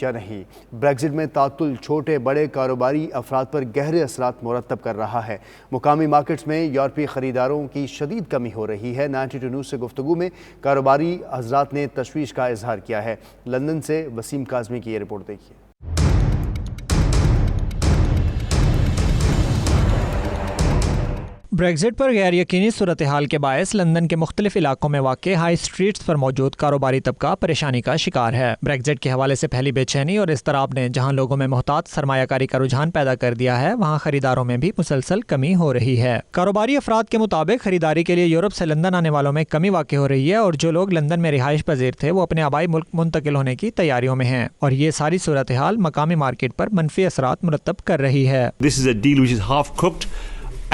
یا نہیں۔ بریگزٹ میں تعطل چھوٹے بڑے کاروباری افراد پر گہرے اثرات مرتب کر رہا ہے۔ مقامی مارکیٹس میں یورپی خریداروں کی شدید کمی ہو رہی ہے۔ 92 نیوز سے گفتگو میں کاروباری حضرات نے تشویش کا اظہار کیا ہے۔ لندن سے وسیم کاظمی کی یہ رپورٹ دیکھیے۔ بریگزٹ پر غیر یقینی صورتحال کے باعث لندن کے مختلف علاقوں میں واقع ہائی اسٹریٹس پر موجود کاروباری طبقہ پریشانی کا شکار ہے۔ بریگزٹ کے حوالے سے پہلی بے چینی اور اضطراب نے جہاں لوگوں میں محتاط سرمایہ کاری کا رجحان پیدا کر دیا ہے، وہاں خریداروں میں بھی مسلسل کمی ہو رہی ہے۔ کاروباری افراد کے مطابق خریداری کے لیے یورپ سے لندن آنے والوں میں کمی واقع ہو رہی ہے، اور جو لوگ لندن میں رہائش پذیر تھے وہ اپنے آبائی ملک منتقل ہونے کی تیاریوں میں ہیں، اور یہ ساری صورتحال مقامی مارکیٹ پر منفی اثرات مرتب کر رہی ہے۔ This is a deal which is half cooked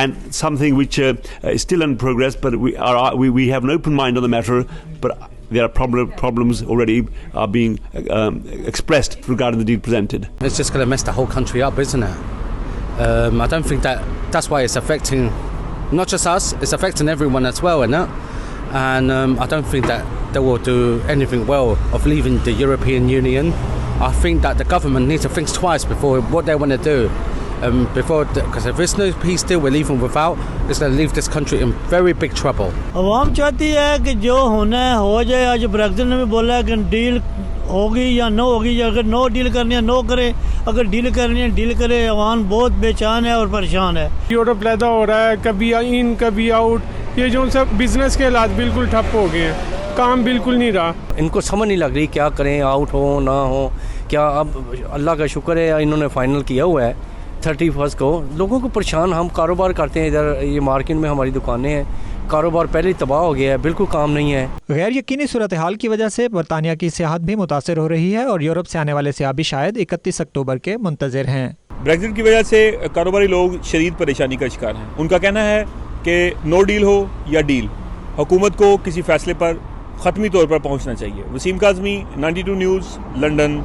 and something which is still in progress, but we have an open mind on the matter, but there are problems already are being expressed regarding the deal presented. It's just going to mess the whole country up, isn't it? I don't think that's why it's affecting not just us, it's affecting everyone as well, isn't it? And I don't think that they will do anything well of leaving the European Union. I think that the government needs to think twice before what they want to do. Because if there's no peace deal we're leaving without, it's going to leave this country in very big trouble. عوام چاہتی ہے کہ جو ہونا ہے ہو جائے۔ آج Brexit نے بھی بولا ہے کہ ڈیل ہوگی یا نو ہوگی، یا اگر نو ڈیل کرنی ہے نو کرے، اگر ڈیل کرنی ہے ڈیل کرے۔ عوام بہت بے چین ہے اور پریشان ہے۔ یورپ لیدا ہو رہا ہے، کبھی ان کبھی آؤٹ، یہ جو سب بزنس کے حالات بالکل ٹھپ ہو گئے ہیں، کام بالکل نہیں رہا۔ ان کو سمجھ نہیں لگ رہی کیا کریں، آؤٹ ہو نہ ہو کیا۔ اب اللہ کا شکر ہے انہوں نے فائنل کیا ہوا ہے 31 کو۔ لوگوں کو پریشان، ہم کاروبار کرتے ہیں ادھر، یہ مارکیٹ میں ہماری دکانیں ہیں، کاروبار پہلے تباہ ہو گیا ہے، بالکل کام نہیں ہے۔ غیر یقینی صورتحال کی وجہ سے برطانیہ کی سیاحت بھی متاثر ہو رہی ہے، اور یورپ سے آنے والے سیاح بھی شاید 31 اکتوبر کے منتظر ہیں۔ بریگزٹ کی وجہ سے کاروباری لوگ شدید پریشانی کا شکار ہیں۔ ان کا کہنا ہے کہ نو ڈیل ہو یا ڈیل، حکومت کو کسی فیصلے پر حتمی طور پر پہنچنا چاہیے۔ Waseem Kazmi, 92 news, London.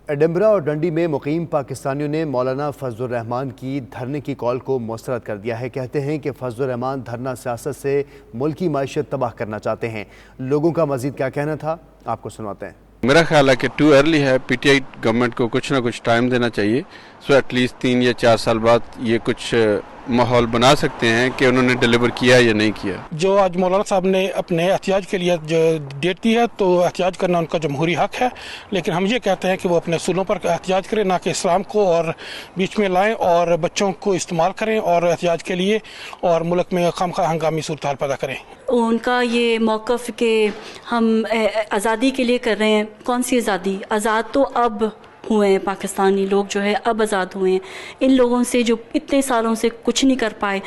Edinburgh اور ڈنڈی میں مقیم پاکستانیوں نے مولانا فضل الرحمان کی دھرنے کی کال کو مسترد کر دیا ہے۔ کہتے ہیں کہ فضل الرحمان دھرنا سیاست سے ملکی معیشت تباہ کرنا چاہتے ہیں۔ لوگوں کا مزید کیا کہنا تھا، آپ کو سنواتے ہیں۔ میرا خیال ہے کہ ٹو ارلی ہے، پی ٹی آئی گورنمنٹ کو کچھ نہ کچھ ٹائم دینا چاہیے، سو ایٹ لیسٹ 3 یا 4 سال بعد یہ کچھ ماحول بنا سکتے ہیں کہ انہوں نے ڈیلیور کیا یا نہیں کیا۔ جو آج مولانا صاحب نے اپنے احتجاج کے لیے جو ڈیٹ دی ہے، تو احتجاج کرنا ان کا جمہوری حق ہے، لیکن ہم یہ کہتے ہیں کہ وہ اپنے اصولوں پر احتجاج کریں، نہ کہ اسلام کو اور بیچ میں لائیں اور بچوں کو استعمال کریں اور احتجاج کے لیے اور ملک میں خامخواہ ہنگامی صورتحال پیدا کریں۔ ان کا یہ موقف کہ ہم آزادی کے لیے کر رہے ہیں، کون سی آزادی؟ آزاد تو اب ہوئے ہیں، پاکستانی لوگ جو ہے اب آزاد ہوئے ہیں۔ ان لوگوں سے جو اتنے سالوں سے کچھ نہیں کر پائے،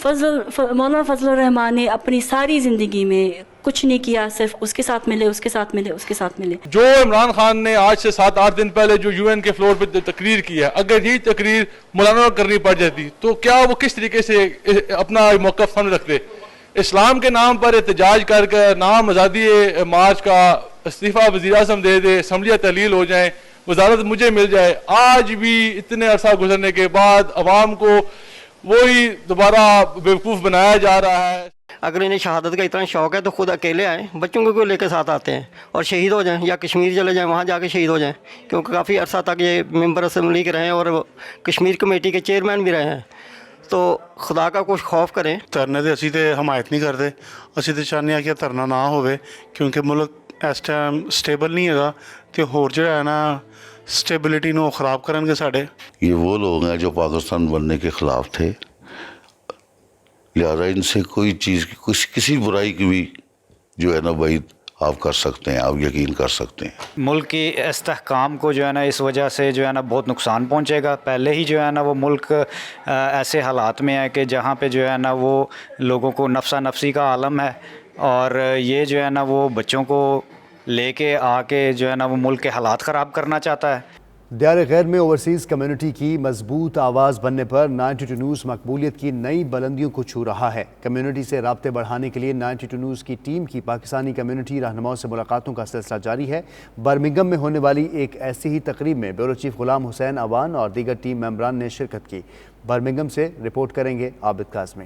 مولانا فضل الرحمان نے اپنی ساری زندگی میں کچھ نہیں کیا، صرف اس کے ساتھ ملے، اس کے ساتھ ملے، اس کے ساتھ ملے۔ جو عمران خان نے آج سے 7-8 دن پہلے جو UN کے فلور پہ تقریر کی ہے، اگر یہ تقریر مولانا کو کرنی پڑ جاتی تو کیا وہ کس طریقے سے اپنا موقف سامنے رکھتے؟ اسلام کے نام پر احتجاج کر کے نام آزادی مارچ کا استعفیٰ وزیر اعظم دے دے، اسمبلیاں تحلیل ہو جائیں، وزارت مجھے مل جائے۔ آج بھی اتنے عرصہ گزرنے کے بعد عوام کو وہی دوبارہ بیوقوف بنایا جا رہا ہے۔ اگر انہیں شہادت کا اتنا شوق ہے تو خود اکیلے آئیں، بچوں کو کیوں لے کے ساتھ آتے ہیں اور شہید ہو جائیں، یا کشمیر چلے جائیں، وہاں جا کے شہید ہو جائیں، کیونکہ کافی عرصہ تک یہ ممبر اسمبلی کے رہے ہیں اور کشمیر کمیٹی کے چیئرمین بھی رہے ہیں، تو خدا کا کچھ خوف کریں۔ ਧਰਨੇ ਦੇ ਅਸੀਂ ਤੇ ਹਮਾਇਤ ਨਹੀਂ ਕਰਦੇ, ਅਸੀਂ ਤੇ ਚਾਹੁੰਦੇ ਹਾਂ ਕਿ ਧਰਨਾ ਨਾ ਹੋਵੇ, ਕਿਉਂਕਿ ਮੁਲਕ ਇਸ ਟਾਈਮ ਸਟੇਬਲ ਨਹੀਂ ਹੈਗਾ ਤੇ ਹੋਰ ਜਿਹੜਾ ਹੈ ਨਾ اسٹیبلٹی نو خراب کریں گے ساڑھے۔ یہ وہ لوگ ہیں جو پاکستان بننے کے خلاف تھے، لہذا ان سے کوئی چیز کسی برائی کی بھی جو ہے نا بعید آپ کر سکتے ہیں، آپ یقین کر سکتے ہیں۔ ملک کی استحکام کو جو ہے نا اس وجہ سے جو ہے نا بہت نقصان پہنچے گا۔ پہلے ہی جو ہے نا وہ ملک ایسے حالات میں ہے کہ جہاں پہ جو ہے نا وہ لوگوں کو نفسا نفسی کا عالم ہے، اور یہ جو ہے نا وہ بچوں کو لے کے آ کے جو ہے نا وہ ملک کے حالات خراب کرنا چاہتا ہے۔ دیار غیر میں اوورسیز کمیونٹی کی مضبوط آواز بننے پر 92 نیوز مقبولیت کی نئی بلندیوں کو چھو رہا ہے۔ کمیونٹی سے رابطے بڑھانے کے لیے 92 نیوز کی ٹیم کی پاکستانی کمیونٹی رہنماؤں سے ملاقاتوں کا سلسلہ جاری ہے۔ برمنگھم میں ہونے والی ایک ایسی ہی تقریب میں بیورو چیف غلام حسین اوان اور دیگر ٹیم ممبران نے شرکت کی۔ برمنگھم سے رپورٹ کریں گے عابد کاظمی۔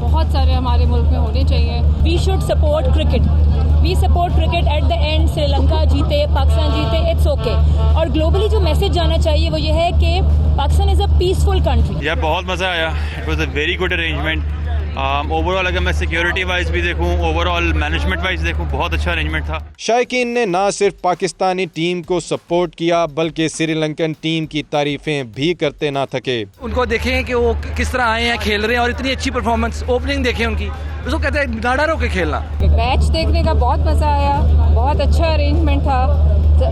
بہت سارے ہمارے ملک میں ہونے چاہیے. We should support cricket. We support cricket. At the end Sri Lanka جیتے, پاکستان جیتے, اٹس اوکے. اور گلوبلی جو میسج جانا چاہیے وہ یہ ہے کہ Pakistan is a peaceful country. یار بہت مزہ آیا. It was a very good arrangement. Overall اگر میں سیکیورٹی وائز بھی دیکھوں, اوور آل مینجمنٹ وائز دیکھوں, بہت اچھا ارینجمنٹ تھا. شائقین نے نہ صرف پاکستانی ٹیم کو سپورٹ کیا بلکہ سری لنکن ٹیم کی تعریفیں بھی کرتے نہ تھکے. ان کو دیکھیں کہ وہ کس طرح آئے ہیں, کھیل رہے ہیں, اور اتنی اچھی پرفارمنس. اوپننگ دیکھیں ان کی, اس کو کہتے ہیں نہ ڈرو کے کھیلنا. میچ دیکھنے کا بہت مزہ آیا. بہت اچھا ارینجمنٹ تھا.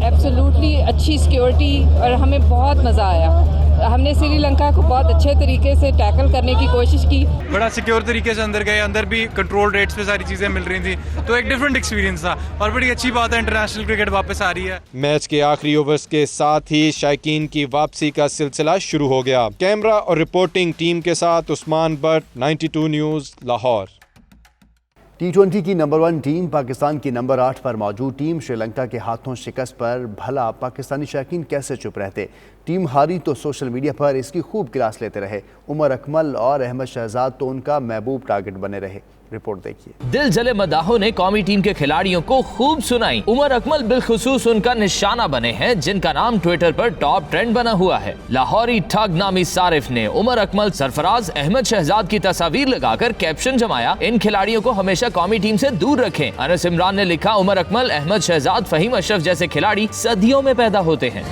ایبسولوٹلی اچھی سیکیورٹی, اور ہمیں بہت مزہ آیا. ہم نے سری لنکا کو بہت اچھے طریقے سے ٹیکل کرنے کی کوشش کی. بڑا سیکیور طریقے سے اندر گئے. اندر بھی کنٹرول ریٹس پہ ساری چیزیں مل رہی تھیں, تو ایک ڈفرینٹ ایکسپیرینس تھا. اور بڑی اچھی بات ہے انٹرنیشنل کرکٹ واپس آ رہی ہے. میچ کے آخری اوورز کے ساتھ ہی شائقین کی واپسی کا سلسلہ شروع ہو گیا. کیمرہ اور رپورٹنگ ٹیم کے ساتھ عثمان بٹ, 92 نیوز, لاہور. T20 کی نمبر 1 ٹیم پاکستان کی نمبر 8 پر موجود ٹیم شری لنکا کے ہاتھوں شکست پر بھلا پاکستانی شائقین کیسے چپ رہتے. ٹیم ہاری تو سوشل میڈیا پر اس کی خوب کلاس لیتے رہے. عمر اکمل اور احمد شہزاد تو ان کا محبوب ٹارگٹ بنے رہے. رپورٹ دیکھیے. دل جلے مداحوں نے قومی ٹیم کے کھلاڑیوں کو خوب سنائی. عمر اکمل بالخصوص ان کا نشانہ بنے ہیں جن کا نام ٹویٹر پر ٹاپ ٹرینڈ بنا ہوا ہے. لاہوری ٹھگ نامی صارف نے عمر اکمل, سرفراز, احمد شہزاد کی تصاویر لگا کر کیپشن جمایا, ان کھلاڑیوں کو ہمیشہ قومی ٹیم سے دور رکھیں. انس عمران نے لکھا, عمر اکمل, احمد شہزاد, فہیم اشرف جیسے کھلاڑی صدیوں میں پیدا ہوتے ہیں.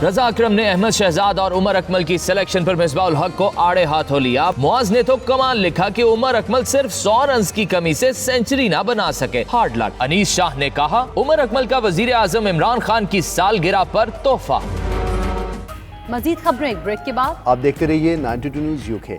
رضا اکرم نے احمد شہزاد اور عمر اکمل کی سلیکشن پر مصباح الحق کو آڑے ہاتھوں لیا. معاذ نے تو کمال لکھا کہ عمر اکمل صرف 100 رنز کی کمی سے سینچری نہ بنا سکے, ہارڈ لک. انیس شاہ نے کہا, عمر اکمل کا وزیر اعظم عمران خان کی سالگرہ پر تحفہ. مزید خبریں بریک کے بعد. آپ دیکھتے رہیے 92 نیوز UK.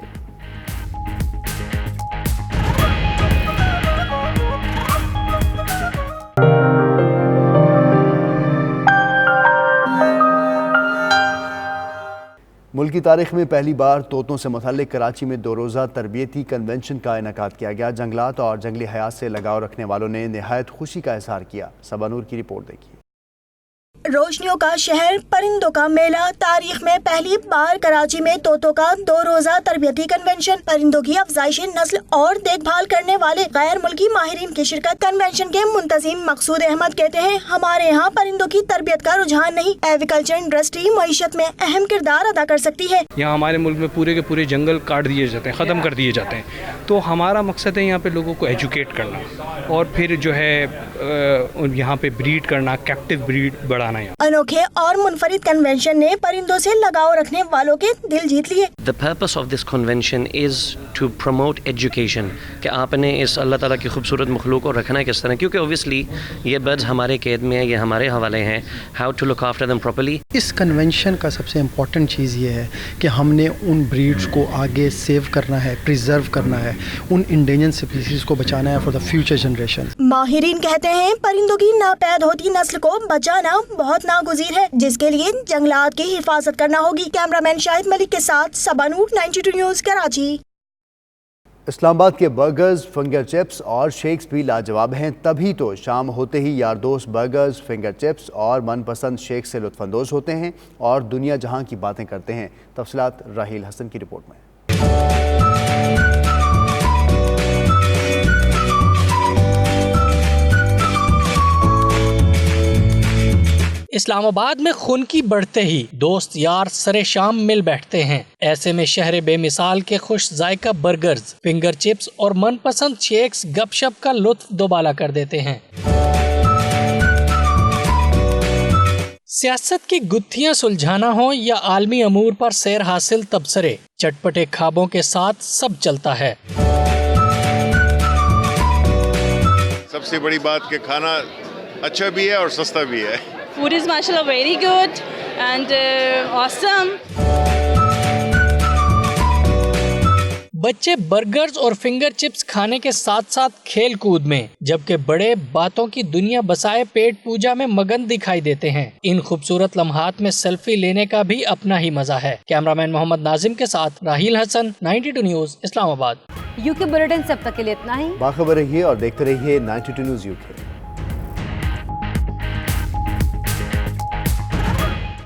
ملک کی تاریخ میں پہلی بار طوطوں سے متعلق کراچی میں 2 روزہ تربیتی کنونشن کا انعقاد کیا گیا. جنگلات اور جنگلی حیات سے لگاؤ رکھنے والوں نے نہایت خوشی کا اظہار کیا. صبا نور کی رپورٹ دیکھیے. روشنیوں کا شہر, پرندوں کا میلہ. تاریخ میں پہلی بار کراچی میں طوطوں کا 2 روزہ تربیتی کنونشن. پرندوں کی افزائش نسل اور دیکھ بھال کرنے والے غیر ملکی ماہرین کی شرکت. کنونشن کے منتظم مقصود احمد کہتے ہیں, ہمارے یہاں پرندوں کی تربیت کا رجحان نہیں. ایگریکلچر انڈسٹری معیشت میں اہم کردار ادا کر سکتی ہے. یہاں ہمارے ملک میں پورے کے پورے جنگل کاٹ دیے جاتے ہیں, ختم کر دیے جاتے ہیں. تو ہمارا مقصد ہے یہاں پہ لوگوں کو ایجوکیٹ کرنا, اور پھر جو ہے یہاں پہ بریڈ کرنا, کیپٹیو بریڈ بڑھانا. انوکھے اور منفرد کنونشن نے پرندوں سے لگاؤ رکھنے والوں کے دل جیت لیے. The purpose of this convention is to promote education, کہ آپ نے اس اللہ تعالیٰ کی خوبصورت مخلوق کو رکھنا ہے کس طرح, کیونکہ obviously یہ برڈز ہمارے قید میں ہیں, یہ ہمارے حوالے ہیں. How to look after them properly. Us convention کا سب سے امپورٹنٹ چیز یہ ہے کہ ہم نے ان بریڈز کو آگے سیو کرنا ہے, پریزرو کرنا ہے, ان انڈینجر اسپیسیز کو بچانا ہے فار دا فیوچر جنریشن. ماہرین کہتے ہیں پرندوں کی ناپید ہوتی نسل کو بچانا بہت ناگزیر ہے, جس کے لیے جنگلات کی حفاظت کرنا ہوگی. کیمرہ مین شاہد ملک کے ساتھ صبا نور, 92 نیوز, کراچی. اسلام آباد کے برگرز, فنگر چپس اور شیکس بھی لاجواب ہیں. تبھی تو شام ہوتے ہی یار دوست برگرز, فنگر چپس اور من پسند شیک سے لطف اندوز ہوتے ہیں اور دنیا جہاں کی باتیں کرتے ہیں. تفصیلات راہیل حسن کی رپورٹ میں. اسلام آباد میں خنکی بڑھتے ہی دوست یار سرے شام مل بیٹھتے ہیں. ایسے میں شہر بے مثال کے خوش ذائقہ برگرز, فنگر چپس اور من پسند شیکس گپ شپ کا لطف دوبالا کر دیتے ہیں. سیاست کی گتھیاں سلجھانا ہو یا عالمی امور پر سیر حاصل تبصرے, چٹپٹے خوابوں کے ساتھ سب چلتا ہے. سب سے بڑی بات کہ کھانا اچھا بھی ہے اور سستا بھی ہے. Food is mashallah very good and awesome. بچے برگرز اور فنگر چپس کھانے کے ساتھ ساتھ کھیل کود میں, جبکہ بڑے باتوں کی دنیا بسائے پیٹ پوجا میں مگن دکھائی دیتے ہیں. ان خوبصورت لمحات میں سیلفی لینے کا بھی اپنا ہی مزہ ہے. کیمرامین محمد ناظم کے ساتھ راہیل حسن, 92 نیوز, اسلام آباد. UK بلیٹن سے اب تک کے لیے اتنا ہی. باخبر رہیے اور دیکھتے رہیے 92 نیوز UK.